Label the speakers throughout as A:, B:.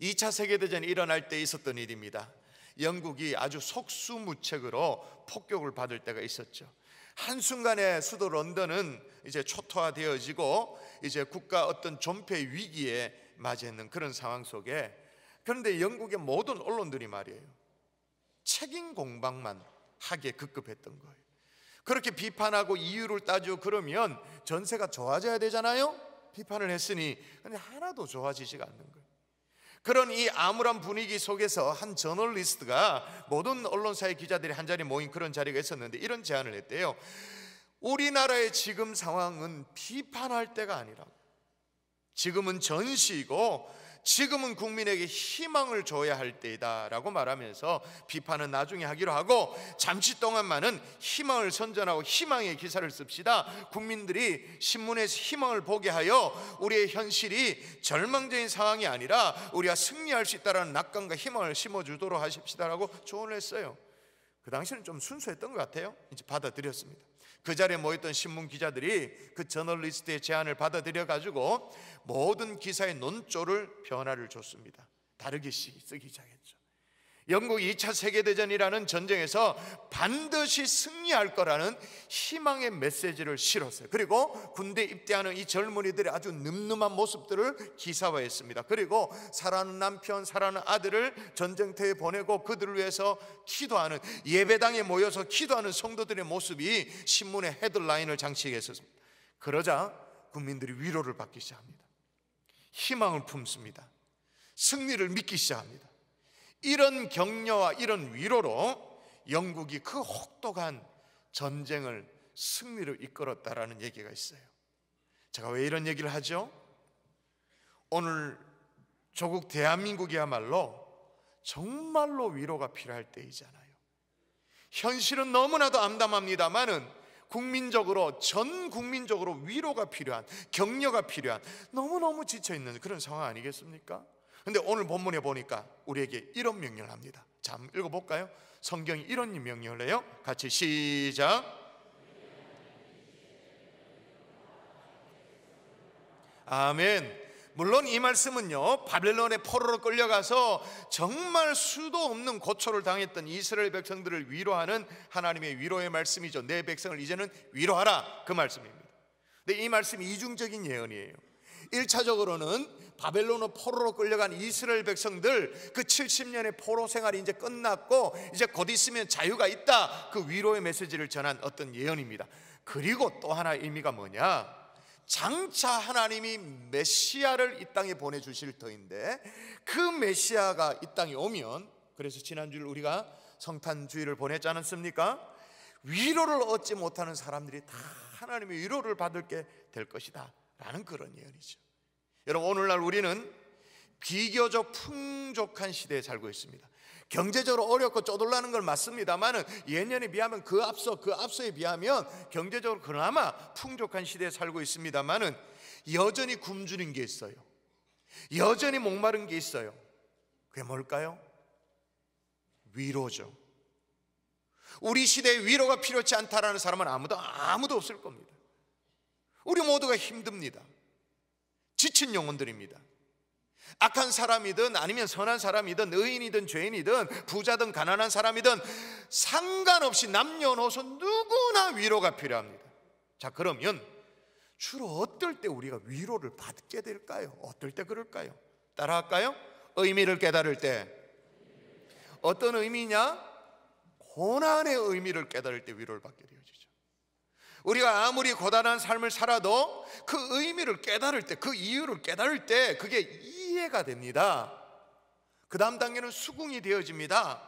A: 2차 세계대전이 일어날 때 있었던 일입니다. 영국이 아주 속수무책으로 폭격을 받을 때가 있었죠. 한순간에 수도 런던은 이제 초토화되어지고 이제 국가 어떤 존폐 위기에 맞이했는 그런 상황 속에, 그런데 영국의 모든 언론들이 말이에요, 책임 공방만 하기에 급급했던 거예요. 그렇게 비판하고 이유를 따지고 그러면 전세가 좋아져야 되잖아요. 비판을 했으니. 근데 하나도 좋아지지가 않는 거예요. 그런 이 암울한 분위기 속에서 한 저널리스트가 모든 언론사의 기자들이 한 자리 모인 그런 자리가 있었는데 이런 제안을 했대요. 우리나라의 지금 상황은 비판할 때가 아니라 지금은 전시이고 지금은 국민에게 희망을 줘야 할 때이다 라고 말하면서 비판은 나중에 하기로 하고 잠시 동안만은 희망을 선전하고 희망의 기사를 씁시다. 국민들이 신문에서 희망을 보게 하여 우리의 현실이 절망적인 상황이 아니라 우리가 승리할 수 있다는 낙관과 희망을 심어주도록 하십시다 라고 조언을 했어요. 그 당시는 좀 순수했던 것 같아요. 이제 받아들였습니다. 그 자리에 모였던 신문 기자들이 그 저널리스트의 제안을 받아들여 가지고 모든 기사의 논조를 변화를 줬습니다. 다르게 쓰기 시작했죠. 영국 2차 세계대전이라는 전쟁에서 반드시 승리할 거라는 희망의 메시지를 실었어요. 그리고 군대 입대하는 이 젊은이들의 아주 늠름한 모습들을 기사화했습니다. 그리고 사랑하는 남편, 사랑하는 아들을 전쟁터에 보내고 그들을 위해서 기도하는, 예배당에 모여서 기도하는 성도들의 모습이 신문의 헤드라인을 장식했었습니다. 그러자 국민들이 위로를 받기 시작합니다. 희망을 품습니다. 승리를 믿기 시작합니다. 이런 격려와 이런 위로로 영국이 그 혹독한 전쟁을 승리로 이끌었다라는 얘기가 있어요. 제가 왜 이런 얘기를 하죠? 오늘 조국 대한민국이야말로 정말로 위로가 필요할 때이잖아요. 현실은 너무나도 암담합니다만은 국민적으로, 전 국민적으로 위로가 필요한, 격려가 필요한, 너무너무 지쳐있는 그런 상황 아니겠습니까? 근데 오늘 본문에 보니까 우리에게 이런 명령을 합니다. 자, 한번 읽어볼까요? 성경이 이런 명령을 해요. 같이 시작. 아멘. 물론 이 말씀은요, 바벨론의 포로로 끌려가서 정말 수도 없는 고초를 당했던 이스라엘 백성들을 위로하는 하나님의 위로의 말씀이죠. 내 백성을 이제는 위로하라, 그 말씀입니다. 근데 이 말씀이 이중적인 예언이에요. 1차적으로는 바벨론의 포로로 끌려간 이스라엘 백성들, 그 70년의 포로 생활이 이제 끝났고 이제 곧 있으면 자유가 있다, 그 위로의 메시지를 전한 어떤 예언입니다. 그리고 또 하나의 의미가 뭐냐, 장차 하나님이 메시아를 이 땅에 보내주실 터인데 그 메시아가 이 땅에 오면, 그래서 지난주에 우리가 성탄주의를 보냈지 않았습니까? 위로를 얻지 못하는 사람들이 다 하나님의 위로를 받게 될 것이다 라는 그런 예언이죠. 여러분, 오늘날 우리는 비교적 풍족한 시대에 살고 있습니다. 경제적으로 어렵고 쪼들라는 걸 맞습니다만은 예년에 비하면 그 앞서에 비하면 경제적으로 그나마 풍족한 시대에 살고 있습니다만은 여전히 굶주린 게 있어요. 여전히 목마른 게 있어요. 그게 뭘까요? 위로죠. 우리 시대에 위로가 필요치 않다라는 사람은 아무도 없을 겁니다. 우리 모두가 힘듭니다. 지친 영혼들입니다. 악한 사람이든 아니면 선한 사람이든 의인이든 죄인이든 부자든 가난한 사람이든 상관없이 남녀노소 누구나 위로가 필요합니다. 자, 그러면 주로 어떨 때 우리가 위로를 받게 될까요? 어떨 때 그럴까요? 따라할까요? 의미를 깨달을 때. 어떤 의미냐? 고난의 의미를 깨달을 때 위로를 받게 되어지죠. 우리가 아무리 고단한 삶을 살아도 그 의미를 깨달을 때, 그 이유를 깨달을 때 그게 이해가 됩니다. 그 다음 단계는 수긍이 되어집니다.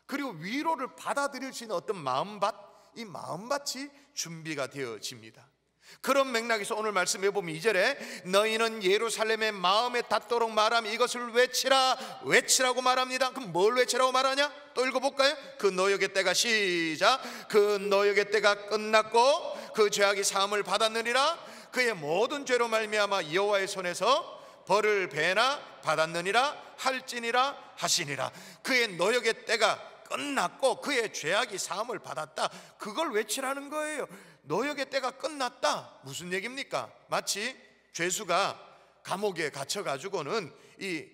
A: 그리고 위로를 받아들일 수 있는 어떤 마음밭, 이 마음밭이 준비가 되어집니다. 그런 맥락에서 오늘 말씀해 보면 2절에 너희는 예루살렘의 마음에 닿도록 말하며 이것을 외치라고 말합니다. 그럼 뭘 외치라고 말하냐? 또 읽어볼까요? 그 노역의 때가 시작. 그 노역의 때가 끝났고 그 죄악이 사함을 받았느니라. 그의 모든 죄로 말미암아 여호와의 손에서 벌을 배나 받았느니라 할지니라 하시니라. 그의 노역의 때가 끝났고 그의 죄악이 사함을 받았다. 그걸 외치라는 거예요. 노역의 때가 끝났다. 무슨 얘기입니까? 마치 죄수가 감옥에 갇혀가지고는 이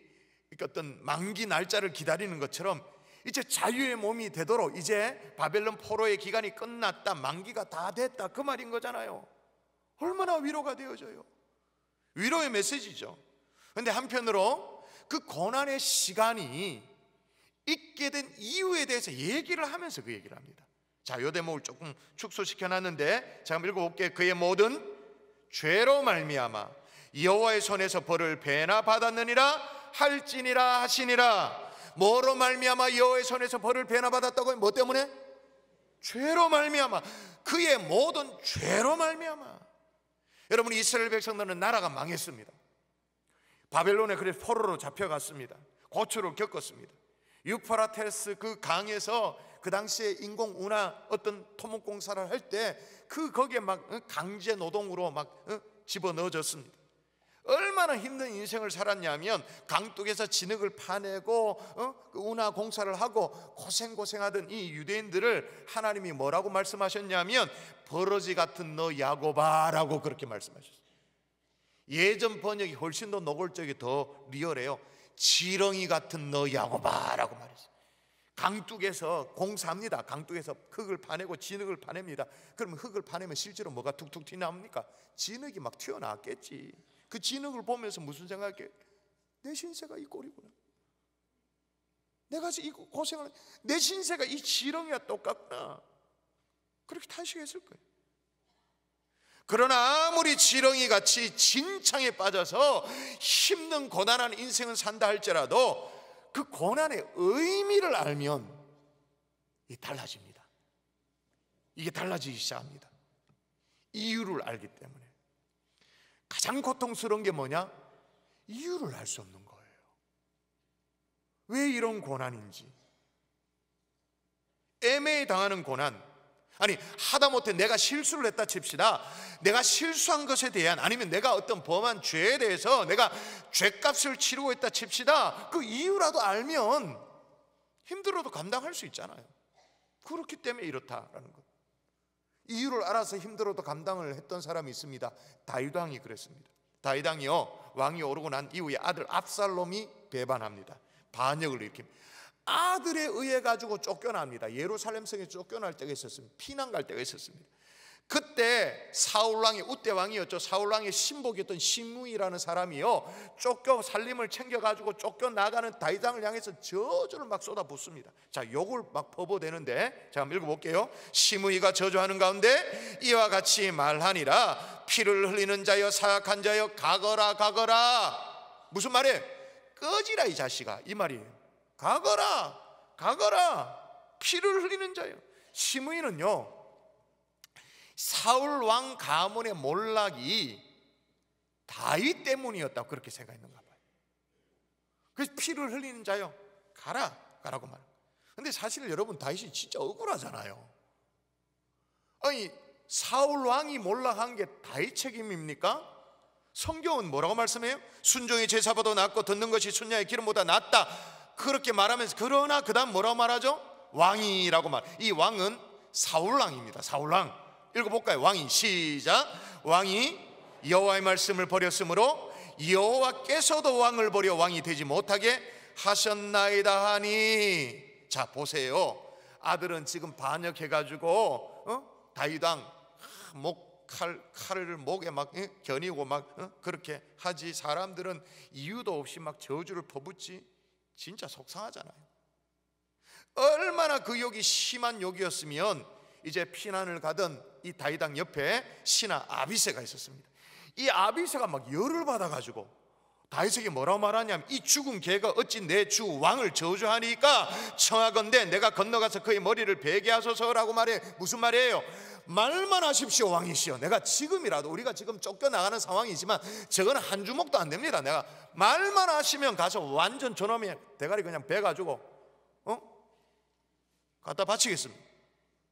A: 어떤 만기 날짜를 기다리는 것처럼 이제 자유의 몸이 되도록 이제 바벨론 포로의 기간이 끝났다, 만기가 다 됐다, 그 말인 거잖아요. 얼마나 위로가 되어져요. 위로의 메시지죠. 그런데 한편으로 그 고난의 시간이 있게 된 이유에 대해서 얘기를 하면서 그 얘기를 합니다. 자, 이 대목을 조금 축소시켜놨는데 제가 한번 읽어볼게요. 그의 모든 죄로 말미암아 여호와의 손에서 벌을 배나 받았느니라 할지니라 하시니라. 뭐로 말미암아 여호와의 손에서 벌을 배나 받았다고요? 뭐 때문에? 죄로 말미암아. 그의 모든 죄로 말미암아. 여러분, 이스라엘 백성들은 나라가 망했습니다. 바벨론에 그래서 포로로 잡혀갔습니다. 고초를 겪었습니다. 유프라테스 그 강에서 그 당시에 인공운하 어떤 토목공사를 할 때 그 거기에 막 강제 노동으로 막 집어넣어졌습니다. 얼마나 힘든 인생을 살았냐면 강둑에서 진흙을 파내고 그 운하 공사를 하고 고생하던 이 유대인들을 하나님이 뭐라고 말씀하셨냐면 버러지 같은 너 야곱아라고 그렇게 말씀하셨어요. 예전 번역이 훨씬 더 노골적이 더 리얼해요. 지렁이 같은 너 야곱아라고 말했어요. 강둑에서 공사합니다. 강둑에서 흙을 파내고 진흙을 파냅니다. 그러면 흙을 파내면 실제로 뭐가 툭툭 튀어나옵니까? 진흙이 막 튀어나왔겠지. 그 진흙을 보면서 무슨 생각해? 내 신세가 이 꼴이구나. 내가 이 고생을, 내 신세가 이 지렁이와 똑같구나. 그렇게 탄식했을 거예요. 그러나 아무리 지렁이같이 진창에 빠져서 힘든 고난한 인생을 산다 할지라도 그 고난의 의미를 알면 이게 달라집니다. 이게 달라지기 시작합니다. 이유를 알기 때문에. 가장 고통스러운 게 뭐냐? 이유를 알 수 없는 거예요. 왜 이런 고난인지. 애매히 당하는 고난. 아니, 하다못해 내가 실수를 했다 칩시다. 내가 실수한 것에 대한, 아니면 내가 어떤 범한 죄에 대해서 내가 죄값을 치르고 있다 칩시다. 그 이유라도 알면 힘들어도 감당할 수 있잖아요. 그렇기 때문에 이렇다라는 것. 이유를 알아서 힘들어도 감당을 했던 사람이 있습니다. 다윗 왕이 그랬습니다. 다윗 왕이요, 왕이 오르고 난 이후에 아들 압살롬이 배반합니다. 반역을 일으킵니다. 아들에 의해 가지고 쫓겨납니다. 예루살렘 성에 쫓겨날 때가 있었습니다. 피난 갈 때가 있었습니다. 그때 사울 왕이, 우대 왕이었죠. 사울 왕의 신복이었던 시므이라는 사람이요, 살림을 챙겨가지고 쫓겨나가는 다윗 왕을 향해서 저주를 막 쏟아붓습니다. 자, 욕을 막 퍼부어대는데, 자, 한번 읽어볼게요. 시므이가 저주하는 가운데 이와 같이 말하니라. 피를 흘리는 자여, 사악한 자여, 가거라 가거라. 무슨 말이에요? 꺼지라 이 자식아, 이 말이에요. 가거라 가거라. 피를 흘리는 자여. 시므이는요, 사울 왕 가문의 몰락이 다윗 때문이었다고 그렇게 생각했는가 봐요. 그래서 피를 흘리는 자여, 가라 가라고 말. 근데 사실 여러분, 다윗이 진짜 억울하잖아요. 아니, 사울 왕이 몰락한 게 다윗 책임입니까? 성경은 뭐라고 말씀해요? 순종이 제사보다 낫고 듣는 것이 순양의 기름보다 낫다, 그렇게 말하면서, 그러나 그 다음 뭐라고 말하죠? 왕이라고 말. 이 왕은 사울왕입니다. 사울왕. 읽어볼까요? 왕이. 시작. 왕이 여호와의 말씀을 버렸으므로 여호와께서도 왕을 버려 왕이 되지 못하게 하셨나이다 하니. 자, 보세요. 아들은 지금 반역해가지고 다윗 왕 칼을 목에 막 겨니고 막 그렇게 하지. 사람들은 이유도 없이 막 저주를 퍼붓지. 진짜 속상하잖아요. 얼마나 그 욕이 심한 욕이었으면 이제 피난을 가던 이 다윗 왕 옆에 신하 아비새가 있었습니다. 이 아비새가 막 열을 받아가지고 다윗에게 뭐라고 말하냐면, 이 죽은 개가 어찌 내 주 왕을 저주하니까 청하건대 내가 건너가서 그의 머리를 베게 하소서라고 말해. 무슨 말이에요? 말만 하십시오 왕이시여. 내가 지금이라도, 우리가 지금 쫓겨나가는 상황이지만 저거는 한 주먹도 안 됩니다. 내가 말만 하시면 가서 완전 저놈의 대가리 그냥 베가지고 갖다 바치겠습니다.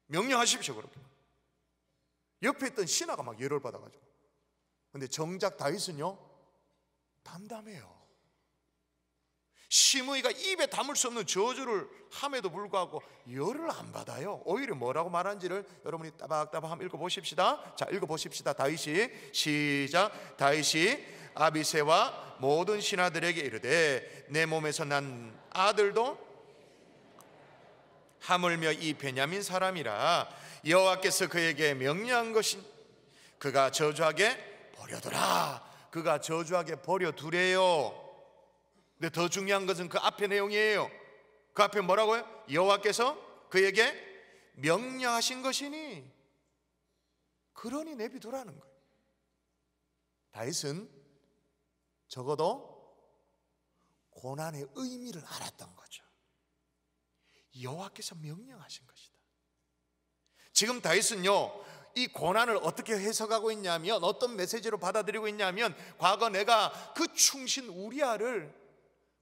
A: 명령하십시오. 그렇게. 옆에 있던 신하가 막 열을 받아가지고. 근데 정작 다윗은요, 담담해요. 시므이가 입에 담을 수 없는 저주를 함에도 불구하고 열을 안 받아요. 오히려 뭐라고 말한지를 여러분이 따박따박 한번 읽어보십시다. 자, 읽어보십시다. 다윗이. 시작. 다윗이 아비새와 모든 신하들에게 이르되 내 몸에서 난 아들도 하물며 이 베냐민 사람이라 여호와께서 그에게 명령한 것인 그가 저주하게 버려두라. 그가 저주하게 버려두래요. 근데 더 중요한 것은 그 앞에 내용이에요. 그 앞에 뭐라고요? 여호와께서 그에게 명령하신 것이니 그러니 내비두라는 거예요. 다윗은 적어도 고난의 의미를 알았던 거죠. 여호와께서 명령하신 것이다. 지금 다윗은요, 이 고난을 어떻게 해석하고 있냐면, 어떤 메시지로 받아들이고 있냐면, 과거 내가 그 충신 우리아를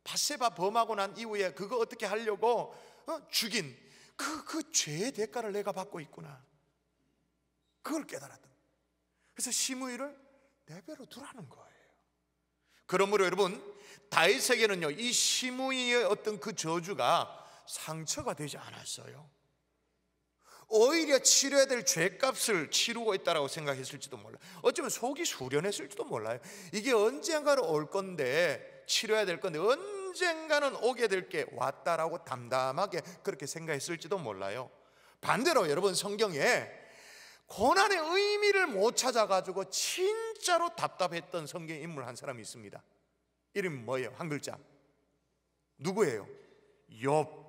A: 밧세바 범하고 난 이후에 그거 어떻게 하려고 죽인 그 죄의 대가를 내가 받고 있구나, 그걸 깨달았던 거예요. 그래서 시므이를 내버려 두라는 거예요. 그러므로 여러분, 다윗에게는요, 이 시므이의 어떤 그 저주가 상처가 되지 않았어요. 오히려 치러야 될 죄값을 치르고 있다고 생각했을지도 몰라요. 어쩌면 속이 수련했을지도 몰라요. 이게 언젠가는 올 건데, 치러야 될 건데 언젠가는 오게 될 게 왔다라고 담담하게 그렇게 생각했을지도 몰라요. 반대로 여러분, 성경에 고난의 의미를 못 찾아가지고 진짜로 답답했던 성경 인물 한 사람이 있습니다. 이름이 뭐예요? 한 글자. 누구예요? 욥.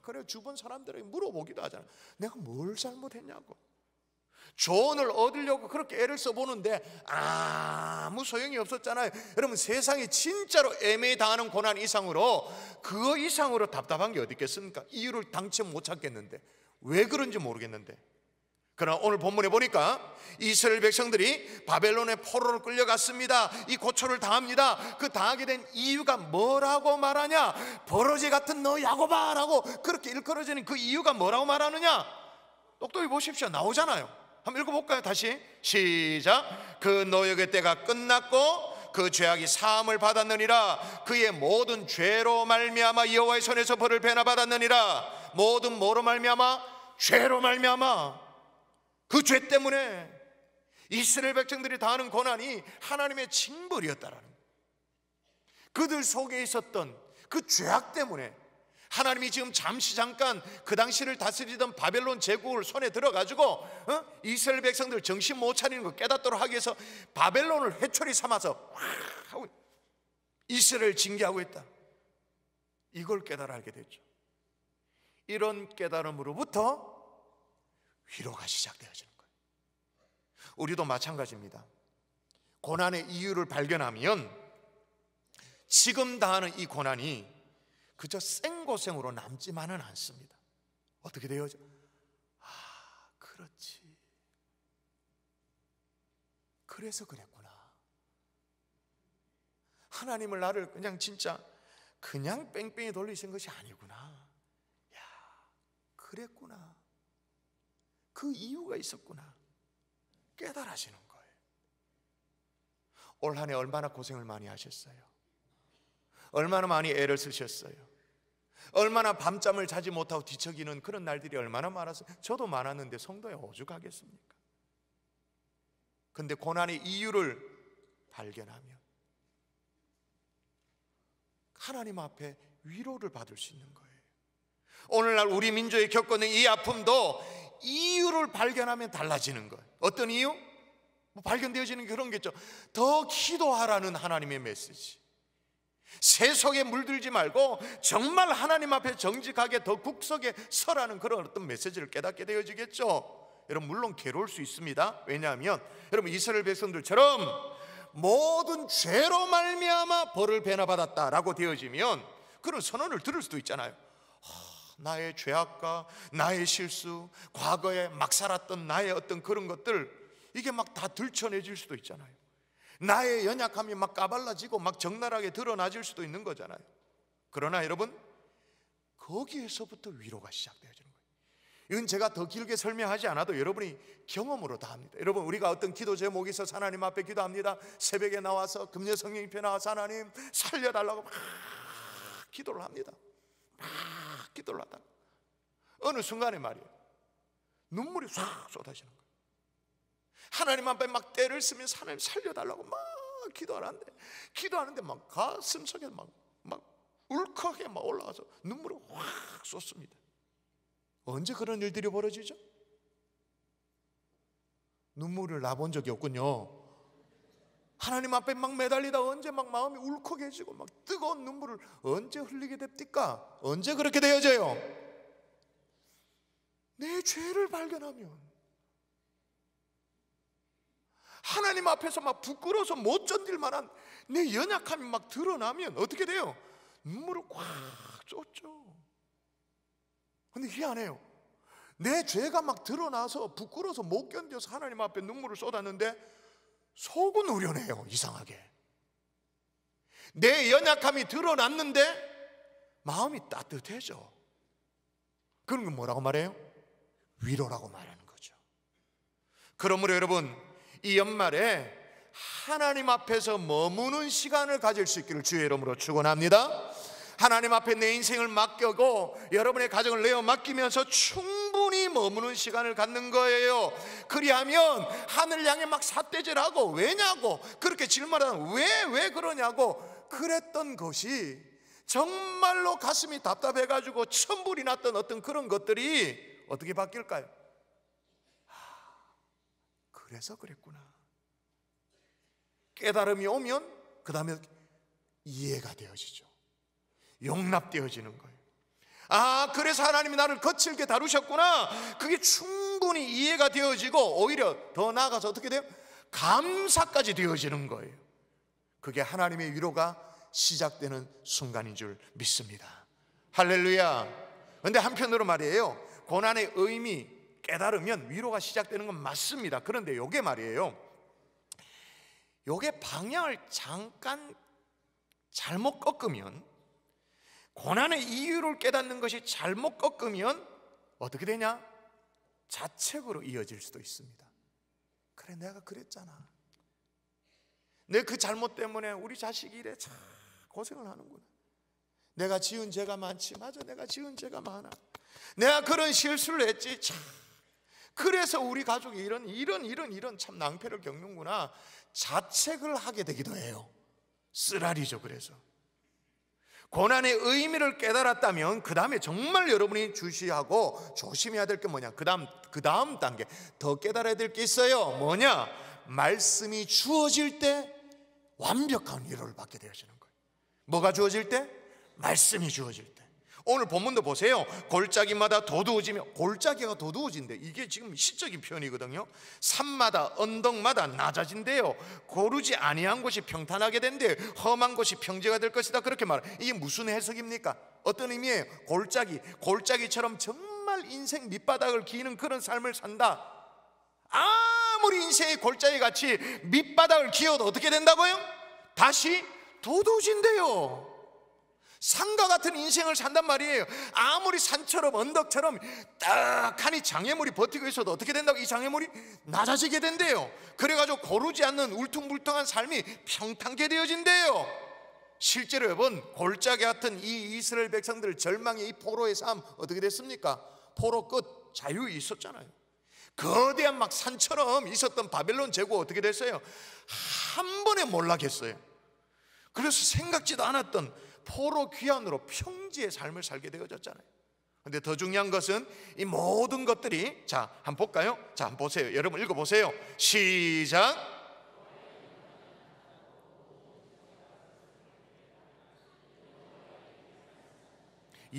A: 그래, 주변 사람들에게 물어보기도 하잖아요. 내가 뭘 잘못했냐고. 조언을 얻으려고 그렇게 애를 써보는데 아무 소용이 없었잖아요. 여러분, 세상에 진짜로 애매히 당하는 고난 이상으로, 그거 이상으로 답답한 게 어디 있겠습니까? 이유를 당최 못 찾겠는데, 왜 그런지 모르겠는데. 그러나 오늘 본문에 보니까 이스라엘 백성들이 바벨론의 포로로 끌려갔습니다. 이 고초를 당합니다. 그 당하게 된 이유가 뭐라고 말하냐? 버러지 같은 너 야곱아라고 그렇게 일컬어지는 그 이유가 뭐라고 말하느냐? 똑똑히 보십시오. 나오잖아요. 한번 읽어볼까요? 다시 시작. 그 노역의 때가 끝났고 그 죄악이 사함을 받았느니라. 그의 모든 죄로 말미암아 여호와의 손에서 벌을 배나 받았느니라. 모든 뭐로 말미암아? 죄로 말미암아. 그 죄 때문에 이스라엘 백성들이 당하는 고난이 하나님의 징벌이었다라는 거예요. 그들 속에 있었던 그 죄악 때문에 하나님이 지금 잠시 잠깐 그 당시를 다스리던 바벨론 제국을 손에 들어가지고 이스라엘 백성들 정신 못 차리는 거 깨닫도록 하기 위해서 바벨론을 회초리 삼아서 이스라엘을 징계하고 있다. 이걸 깨달아 알게 됐죠. 이런 깨달음으로부터 위로가 시작되어지는 거예요. 우리도 마찬가지입니다. 고난의 이유를 발견하면 지금 당하는 이 고난이 그저 생고생으로 남지만은 않습니다. 어떻게 되어져? 그렇지, 그래서 그랬구나. 하나님을 나를 그냥 진짜 그냥 뺑뺑이 돌리신 것이 아니구나. 야, 그랬구나. 그 이유가 있었구나. 깨달아지는 거예요. 올 한 해 얼마나 고생을 많이 하셨어요? 얼마나 많이 애를 쓰셨어요? 얼마나 밤잠을 자지 못하고 뒤척이는 그런 날들이 얼마나 많았어요? 저도 많았는데 성도에 오죽하겠습니까? 근데 고난의 이유를 발견하면 하나님 앞에 위로를 받을 수 있는 거예요. 오늘날 우리 민족이 겪고 있는 이 아픔도 이유를 발견하면 달라지는 거예요. 어떤 이유? 발견되어지는 게 그런 게 있죠. 더 기도하라는 하나님의 메시지. 세속에 물들지 말고 정말 하나님 앞에 정직하게 더 국석에 서라는 그런 어떤 메시지를 깨닫게 되어지겠죠. 여러분, 물론 괴로울 수 있습니다. 왜냐하면 여러분, 이스라엘 백성들처럼 모든 죄로 말미암아 벌을 배나 받았다라고 되어지면 그런 선언을 들을 수도 있잖아요. 나의 죄악과 나의 실수, 과거에 막 살았던 나의 어떤 그런 것들, 이게 막 다 들춰내질 수도 있잖아요. 나의 연약함이 막 까발라지고 막 적나라하게 드러나질 수도 있는 거잖아요. 그러나 여러분, 거기에서부터 위로가 시작되어지는 거예요. 이건 제가 더 길게 설명하지 않아도 여러분이 경험으로 다 합니다. 여러분, 우리가 어떤 기도 제목이 있어서 하나님 앞에 기도합니다. 새벽에 나와서 금요 성령님께 나와서 하나님 살려달라고 막 기도를 합니다. 막 기도를 하다 어느 순간에 말이에요, 눈물이 싹 쏟아지는 거예요. 하나님 앞에 막 떼를 쓰면서 하나님 살려달라고 막 기도하는데 막 가슴속에 막 울컥하게 막 올라가서 눈물을 확 쏟습니다. 언제 그런 일들이 벌어지죠? 눈물을 놔본 적이 없군요. 하나님 앞에 막 매달리다 언제 막 마음이 울컥해지고 막 뜨거운 눈물을 언제 흘리게 됩니까? 언제 그렇게 되어져요? 내 죄를 발견하면, 하나님 앞에서 막 부끄러워서 못 견딜 만한 내 연약함이 막 드러나면 어떻게 돼요? 눈물을 꽉 쏟죠. 근데 희한해요. 내 죄가 막 드러나서 부끄러워서 못 견뎌서 하나님 앞에 눈물을 쏟았는데 속은 우려내요. 이상하게 내 연약함이 드러났는데 마음이 따뜻해져. 그런 건 뭐라고 말해요? 위로라고 말하는 거죠. 그러므로 여러분, 이 연말에 하나님 앞에서 머무는 시간을 가질 수 있기를 주의 이름으로 축원합니다. 하나님 앞에 내 인생을 맡기고 여러분의 가정을 내어 맡기면서 충분히 머무는 시간을 갖는 거예요. 그리하면 하늘 향해 막 삿대질하고 왜냐고 그렇게 질문하면 왜 그러냐고 그랬던 것이 정말로 가슴이 답답해가지고 천불이 났던 어떤 그런 것들이 어떻게 바뀔까요? 그래서 그랬구나. 깨달음이 오면 그 다음에 이해가 되어지죠. 용납되어지는 거예요. 그래서 하나님이 나를 거칠게 다루셨구나. 그게 충분히 이해가 되어지고 오히려 더 나아가서 어떻게 돼요? 감사까지 되어지는 거예요. 그게 하나님의 위로가 시작되는 순간인 줄 믿습니다. 할렐루야. 그런데 한편으로 말이에요, 고난의 의미 깨달으면 위로가 시작되는 건 맞습니다. 그런데 요게 말이에요, 요게 방향을 잠깐 잘못 꺾으면, 고난의 이유를 깨닫는 것이 잘못 꺾으면 어떻게 되냐? 자책으로 이어질 수도 있습니다. 그래, 내가 그랬잖아. 내 그 잘못 때문에 우리 자식이 이래 참 고생을 하는구나. 내가 지은 죄가 많지. 맞아, 내가 지은 죄가 많아. 내가 그런 실수를 했지. 참, 그래서 우리 가족이 이런 참 낭패를 겪는구나. 자책을 하게 되기도 해요. 쓰라리죠. 그래서 고난의 의미를 깨달았다면 그 다음에 정말 여러분이 주시하고 조심해야 될 게 뭐냐? 그 다음 단계 더 깨달아야 될 게 있어요. 뭐냐? 말씀이 주어질 때 완벽한 위로를 받게 되어지는 거예요. 뭐가 주어질 때? 말씀이 주어질 때. 오늘 본문도 보세요. 골짜기마다 도두어지며, 골짜기가 도두어진대. 이게 지금 시적인 표현이거든요. 산마다 언덕마다 낮아진대요. 고르지 아니한 곳이 평탄하게 된대요. 험한 곳이 평지가 될 것이다. 그렇게 말해요. 이게 무슨 해석입니까? 어떤 의미예요? 골짜기처럼 정말 인생 밑바닥을 기는 그런 삶을 산다. 아무리 인생의 골짜기같이 밑바닥을 기어도 어떻게 된다고요? 다시 도두어진대요. 산과 같은 인생을 산단 말이에요. 아무리 산처럼 언덕처럼 딱하니 장애물이 버티고 있어도 어떻게 된다고? 이 장애물이 낮아지게 된대요. 그래가지고 고르지 않는 울퉁불퉁한 삶이 평탄게 되어진대요. 실제로 여러분, 골짜기 같은 이 이스라엘 백성들 절망의 이 포로의 삶 어떻게 됐습니까? 포로 끝 자유에 있었잖아요. 거대한 막 산처럼 있었던 바벨론 제국 어떻게 됐어요? 한 번에 몰락했어요. 그래서 생각지도 않았던 포로 귀환으로 평지의 삶을 살게 되어졌잖아요. 그런데 더 중요한 것은 이 모든 것들이, 자, 한번 볼까요? 자, 한번 보세요. 여러분 읽어보세요. 시작.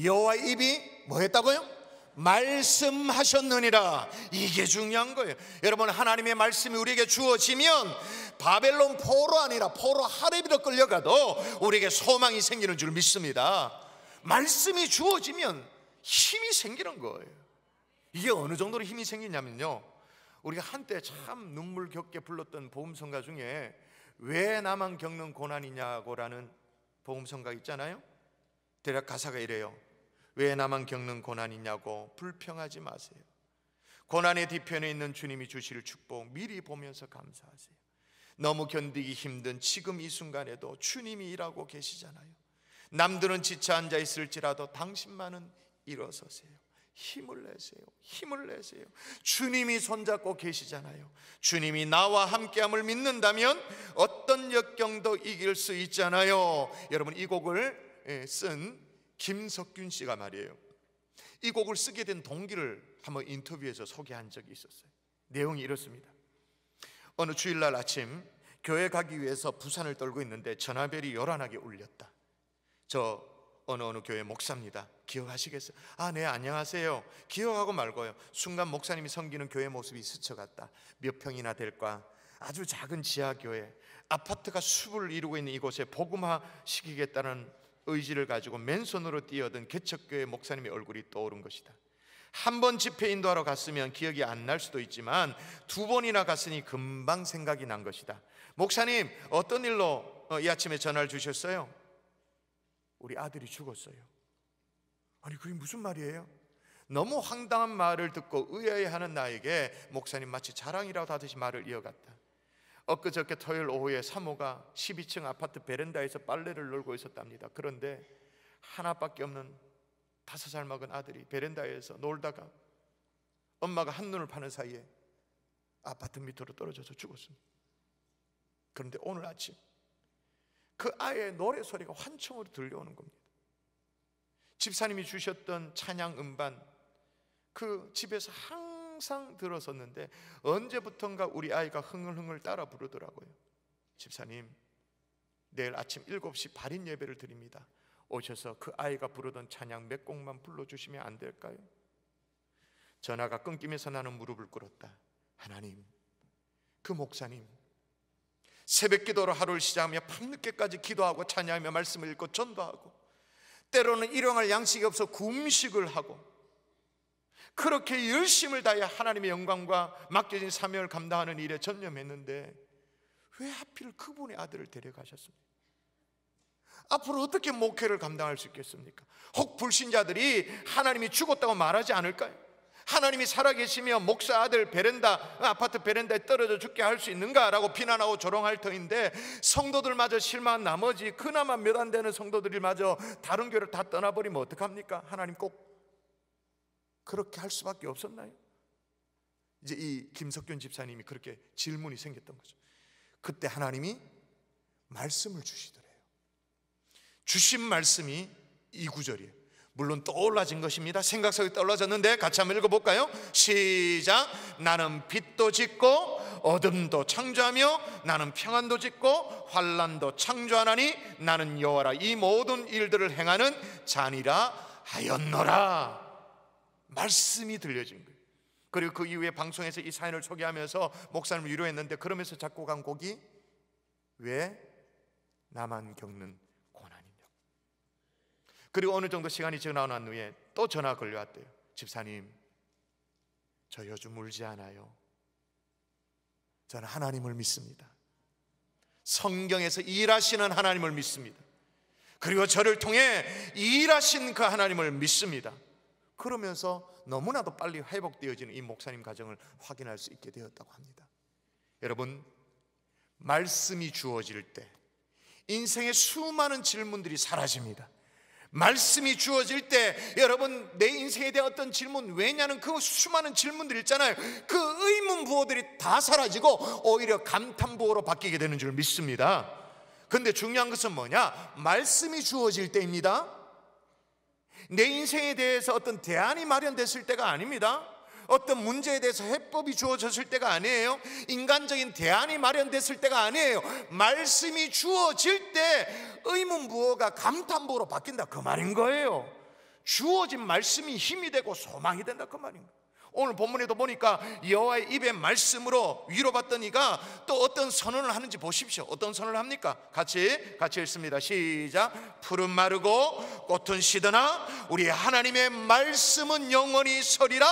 A: 여호와의 입이 뭐 했다고요? 말씀하셨느니라. 이게 중요한 거예요. 여러분, 하나님의 말씀이 우리에게 주어지면 바벨론 포로 아니라 포로 하렙으로 끌려가도 우리에게 소망이 생기는 줄 믿습니다. 말씀이 주어지면 힘이 생기는 거예요. 이게 어느 정도로 힘이 생기냐면요, 우리가 한때 참 눈물겹게 불렀던 복음성가 중에 왜 나만 겪는 고난이냐고라는 복음성가 있잖아요. 대략 가사가 이래요. 왜 나만 겪는 고난이냐고 불평하지 마세요. 고난의 뒤편에 있는 주님이 주실 축복 미리 보면서 감사하세요. 너무 견디기 힘든 지금 이 순간에도 주님이 일하고 계시잖아요. 남들은 지쳐 앉아 있을지라도 당신만은 일어서세요. 힘을 내세요. 힘을 내세요. 주님이 손잡고 계시잖아요. 주님이 나와 함께함을 믿는다면 어떤 역경도 이길 수 있잖아요. 여러분, 이 곡을 쓴 김석균 씨가 말이에요, 이 곡을 쓰게 된 동기를 한번 인터뷰에서 소개한 적이 있었어요. 내용이 이렇습니다. 어느 주일날 아침 교회 가기 위해서 부산을 떨고 있는데 전화벨이 요란하게 울렸다. 저 어느 교회 목사입니다. 기억하시겠어요? 아, 네, 안녕하세요. 기억하고 말고요. 순간 목사님이 섬기는 교회 모습이 스쳐갔다. 몇 평이나 될까? 아주 작은 지하교회, 아파트가 숲을 이루고 있는 이곳에 복음화시키겠다는 의지를 가지고 맨손으로 뛰어든 개척교회 목사님의 얼굴이 떠오른 것이다. 한 번 집회 인도하러 갔으면 기억이 안 날 수도 있지만 2번이나 갔으니 금방 생각이 난 것이다. 목사님, 어떤 일로 이 아침에 전화를 주셨어요? 우리 아들이 죽었어요. 아니, 그게 무슨 말이에요? 너무 황당한 말을 듣고 의아해하는 나에게 목사님 마치 자랑이라도 하듯이 말을 이어갔다. 엊그저께 토요일 오후에 사모가 12층 아파트 베란다에서 빨래를 널고 있었답니다. 그런데 하나밖에 없는 5살 먹은 아들이 베란다에서 놀다가 엄마가 한눈을 파는 사이에 아파트 밑으로 떨어져서 죽었습니다. 그런데 오늘 아침 그 아이의 노래소리가 환청으로 들려오는 겁니다. 집사님이 주셨던 찬양 음반, 그 집에서 항상 들었었는데 언제부턴가 우리 아이가 흥얼흥얼 따라 부르더라고요. 집사님, 내일 아침 7시 발인 예배를 드립니다. 오셔서 그 아이가 부르던 찬양 몇 곡만 불러주시면 안 될까요? 전화가 끊기면서 나는 무릎을 꿇었다. 하나님, 그 목사님 새벽 기도로 하루를 시작하며 밤늦게까지 기도하고 찬양하며 말씀을 읽고 전도하고 때로는 일용할 양식이 없어 금식을 하고 그렇게 열심을 다해 하나님의 영광과 맡겨진 사명을 감당하는 일에 전념했는데 왜 하필 그분의 아들을 데려가셨습니까? 앞으로 어떻게 목회를 감당할 수 있겠습니까? 혹 불신자들이 하나님이 죽었다고 말하지 않을까요? 하나님이 살아계시며 목사 아들 아파트 베란다에 떨어져 죽게 할 수 있는가라고 비난하고 조롱할 터인데 성도들마저 실망한 나머지 그나마 몇 안 되는 성도들이마저 다른 교회를 다 떠나버리면 어떡합니까? 하나님 꼭 그렇게 할 수밖에 없었나요? 이제 이 김석균 집사님이 그렇게 질문이 생겼던 거죠. 그때 하나님이 말씀을 주시더래요. 주신 말씀이 이 구절이에요. 물론 떠올라진 것입니다. 생각 속에 떠올라졌는데 같이 한번 읽어볼까요? 시작. 나는 빛도 짓고 어둠도 창조하며 나는 평안도 짓고 환난도 창조하나니 나는 여호와라. 이 모든 일들을 행하는 자니라 하였노라. 말씀이 들려진 거예요. 그리고 그 이후에 방송에서 이 사연을 소개하면서 목사님을 위로했는데 그러면서 작곡한 곡이 왜 나만 겪는 고난이냐. 그리고 어느 정도 시간이 지나고 난 후에 또 전화가 걸려왔대요. 집사님, 저 요즘 울지 않아요. 저는 하나님을 믿습니다. 성경에서 일하시는 하나님을 믿습니다. 그리고 저를 통해 일하신 그 하나님을 믿습니다. 그러면서 너무나도 빨리 회복되어지는 이 목사님 가정을 확인할 수 있게 되었다고 합니다. 여러분, 말씀이 주어질 때 인생의 수많은 질문들이 사라집니다. 말씀이 주어질 때 여러분, 내 인생에 대한 어떤 질문, 왜냐는 그 수많은 질문들 있잖아요. 그 의문 부호들이 다 사라지고 오히려 감탄 부호로 바뀌게 되는 줄 믿습니다. 그런데 중요한 것은 뭐냐? 말씀이 주어질 때입니다. 내 인생에 대해서 어떤 대안이 마련됐을 때가 아닙니다. 어떤 문제에 대해서 해법이 주어졌을 때가 아니에요. 인간적인 대안이 마련됐을 때가 아니에요. 말씀이 주어질 때 의문부호가 감탄부호로 바뀐다, 그 말인 거예요. 주어진 말씀이 힘이 되고 소망이 된다, 그 말인 거예요. 오늘 본문에도 보니까 여호와의 입의 말씀으로 위로받던 이가 또 어떤 선언을 하는지 보십시오. 어떤 선언을 합니까? 같이 읽습니다. 시작. 푸른 마르고 꽃은 시드나 우리 하나님의 말씀은 영원히 서리라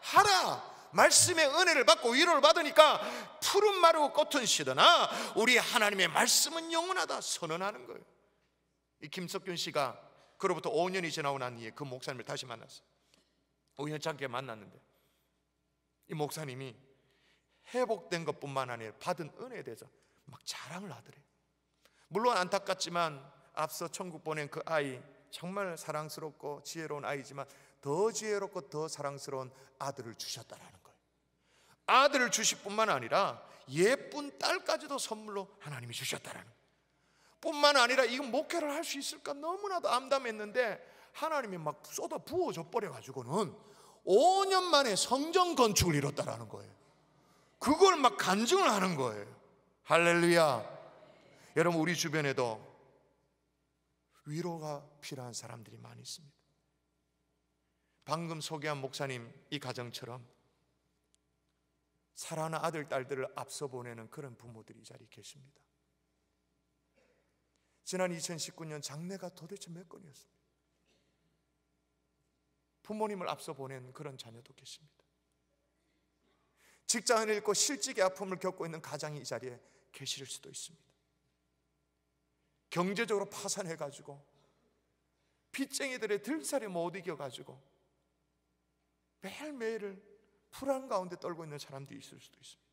A: 하라. 말씀의 은혜를 받고 위로를 받으니까 푸른 마르고 꽃은 시드나 우리 하나님의 말씀은 영원하다 선언하는 거예요. 이 김석균 씨가 그로부터 5년이 지나고 난 뒤에 그 목사님을 다시 만났어요. 우연찮게 만났는데 이 목사님이 회복된 것뿐만 아니라 받은 은혜에 대해서 막 자랑을 하더래요. 물론 안타깝지만 앞서 천국 보낸 그 아이 정말 사랑스럽고 지혜로운 아이지만 더 지혜롭고 더 사랑스러운 아들을 주셨다라는 거예요. 아들을 주실 뿐만 아니라 예쁜 딸까지도 선물로 하나님이 주셨다라는 거예요. 뿐만 아니라 이건 목회를 할 수 있을까 너무나도 암담했는데 하나님이 막 쏟아 부어줘 버려가지고는 5년 만에 성전 건축을 이뤘다라는 거예요. 그걸 막 간증을 하는 거예요. 할렐루야. 여러분, 우리 주변에도 위로가 필요한 사람들이 많이 있습니다. 방금 소개한 목사님 이 가정처럼 사랑하는 아들, 딸들을 앞서 보내는 그런 부모들이 이 자리에 계십니다. 지난 2019년 장례가 도대체 몇 건이었습니까? 부모님을 앞서 보낸 그런 자녀도 계십니다. 직장을 잃고 실직의 아픔을 겪고 있는 가장이 이 자리에 계실 수도 있습니다. 경제적으로 파산해가지고 빚쟁이들의 들살에 못 이겨가지고 매일매일을 불안 가운데 떨고 있는 사람들이 있을 수도 있습니다.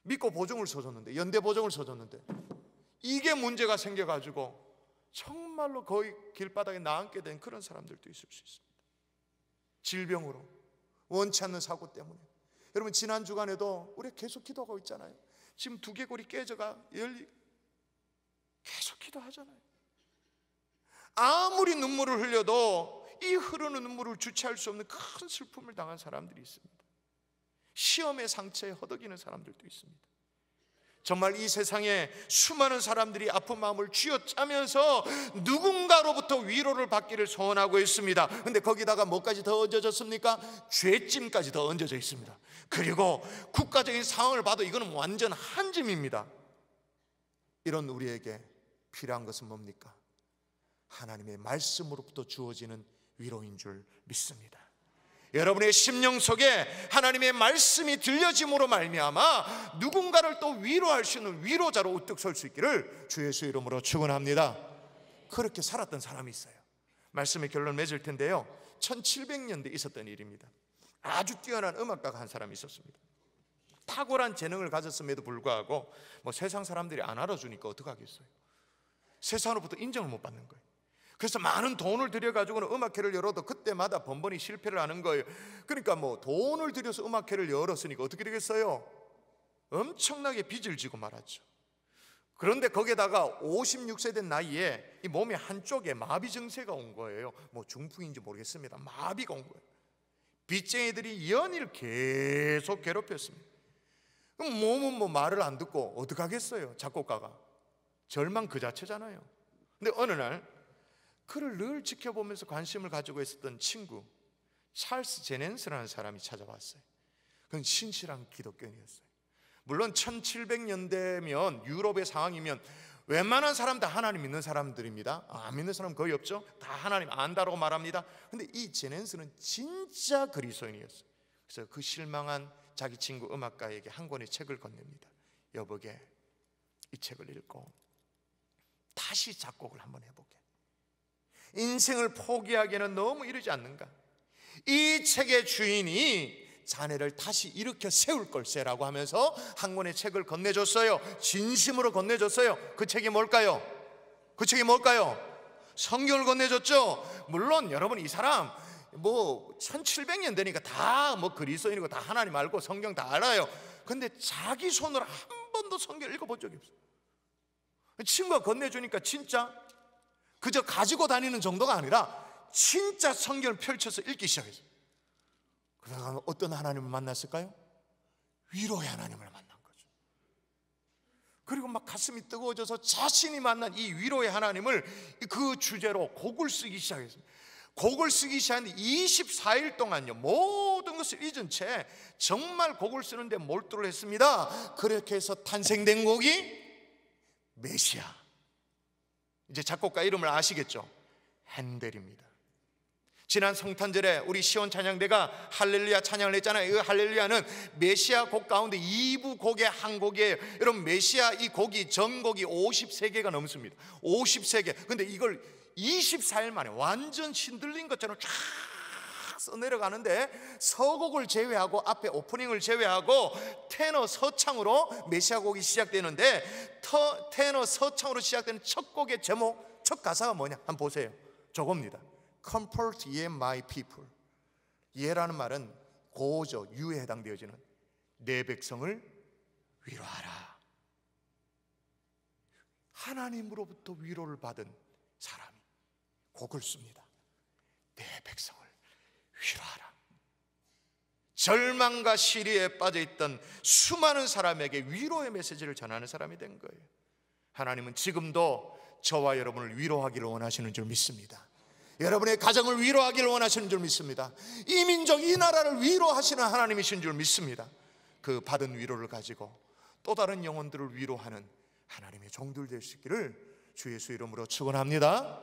A: 믿고 보증을 서줬는데, 연대 보증을 서줬는데 이게 문제가 생겨가지고 정말로 거의 길바닥에 나앉게 된 그런 사람들도 있을 수 있습니다. 질병으로, 원치 않는 사고 때문에. 여러분, 지난 주간에도 우리 계속 기도하고 있잖아요. 지금 두개골이 깨져가 계속 기도하잖아요. 아무리 눈물을 흘려도 이 흐르는 눈물을 주체할 수 없는 큰 슬픔을 당한 사람들이 있습니다. 시험의 상처에 허덕이는 사람들도 있습니다. 정말 이 세상에 수많은 사람들이 아픈 마음을 쥐어짜면서 누군가로부터 위로를 받기를 소원하고 있습니다. 그런데 거기다가 뭐까지 더 얹어졌습니까? 죄짐까지 더 얹어져 있습니다. 그리고 국가적인 상황을 봐도 이거는 완전 한 짐입니다. 이런 우리에게 필요한 것은 뭡니까? 하나님의 말씀으로부터 주어지는 위로인 줄 믿습니다. 여러분의 심령 속에 하나님의 말씀이 들려짐으로 말미암아 누군가를 또 위로할 수 있는 위로자로 우뚝 설 수 있기를 주 예수 이름으로 축원합니다. 그렇게 살았던 사람이 있어요. 말씀의 결론 맺을 텐데요, 1700년대에 있었던 일입니다. 아주 뛰어난 음악가가 한 사람이 있었습니다. 탁월한 재능을 가졌음에도 불구하고 세상 사람들이 안 알아주니까 어떡하겠어요. 세상으로부터 인정을 못 받는 거예요. 그래서 많은 돈을 들여가지고는 음악회를 열어도 그때마다 번번이 실패를 하는 거예요. 그러니까 돈을 들여서 음악회를 열었으니까 어떻게 되겠어요? 엄청나게 빚을 지고 말았죠. 그런데 거기에다가 56세 된 나이에 이 몸의 한쪽에 마비 증세가 온 거예요. 중풍인지 모르겠습니다. 마비가 온 거예요. 빚쟁이들이 연일 계속 괴롭혔습니다. 그럼 몸은 말을 안 듣고 어떡하겠어요? 작곡가가 절망 그 자체잖아요. 근데 어느 날 그를 늘 지켜보면서 관심을 가지고 있었던 친구 찰스 제넨스라는 사람이 찾아왔어요. 그건 신실한 기독교인이었어요. 물론 1700년대면 유럽의 상황이면 웬만한 사람 다 하나님 믿는 사람들입니다. 안 믿는 사람 거의 없죠. 다 하나님 안다라고 말합니다. 근데 이 제넨스는 진짜 그리스도인이었어요. 그래서 그 실망한 자기 친구 음악가에게 한 권의 책을 건넵니다. 여보게, 이 책을 읽고 다시 작곡을 한번 해보게. 인생을 포기하기에는 너무 이르지 않는가? 이 책의 주인이 자네를 다시 일으켜 세울 걸세라고 하면서 한 권의 책을 건네줬어요. 진심으로 건네줬어요. 그 책이 뭘까요? 그 책이 뭘까요? 성경을 건네줬죠. 물론 여러분, 이 사람 1700년 되니까 다 그리스도인이고 다 하나님 알고 성경 다 알아요. 근데 자기 손으로 한 번도 성경을 읽어본 적이 없어요. 친구가 건네주니까 진짜 그저 가지고 다니는 정도가 아니라 진짜 성경을 펼쳐서 읽기 시작했어요. 그러다가 어떤 하나님을 만났을까요? 위로의 하나님을 만난 거죠. 그리고 막 가슴이 뜨거워져서 자신이 만난 이 위로의 하나님을 그 주제로 곡을 쓰기 시작했습니다. 곡을 쓰기 시작했는데 24일 동안요, 모든 것을 잊은 채 정말 곡을 쓰는데 몰두를 했습니다. 그렇게 해서 탄생된 곡이 메시아. 이제 작곡가 이름을 아시겠죠? 핸델입니다. 지난 성탄절에 우리 시온 찬양대가 할렐루야 찬양을 했잖아요. 이 할렐루야는 메시아 곡 가운데 2부 곡의 한 곡이에요. 여러분, 메시아 이 곡이 전곡이 53개가 넘습니다. 53개. 근데 이걸 24일 만에 완전 신들린 것처럼 쫙 써내려가는데, 서곡을 제외하고 앞에 오프닝을 제외하고 테너 서창으로 메시아 곡이 시작되는데, 테너 서창으로 시작되는 첫 곡의 제목, 첫 가사가 뭐냐? 한번 보세요. 저겁니다. Comfort ye my people. 예라는 말은 고죠, 유에 해당되어지는 내 백성을 위로하라. 하나님으로부터 위로를 받은 사람이 곡을 씁니다. 내 백성을 위로하라. 절망과 시리에 빠져있던 수많은 사람에게 위로의 메시지를 전하는 사람이 된 거예요. 하나님은 지금도 저와 여러분을 위로하기를 원하시는 줄 믿습니다. 여러분의 가정을 위로하기를 원하시는 줄 믿습니다. 이 민족, 이 나라를 위로하시는 하나님이신 줄 믿습니다. 그 받은 위로를 가지고 또 다른 영혼들을 위로하는 하나님의 종들 될 수 있기를 주 예수 이름으로 축원합니다.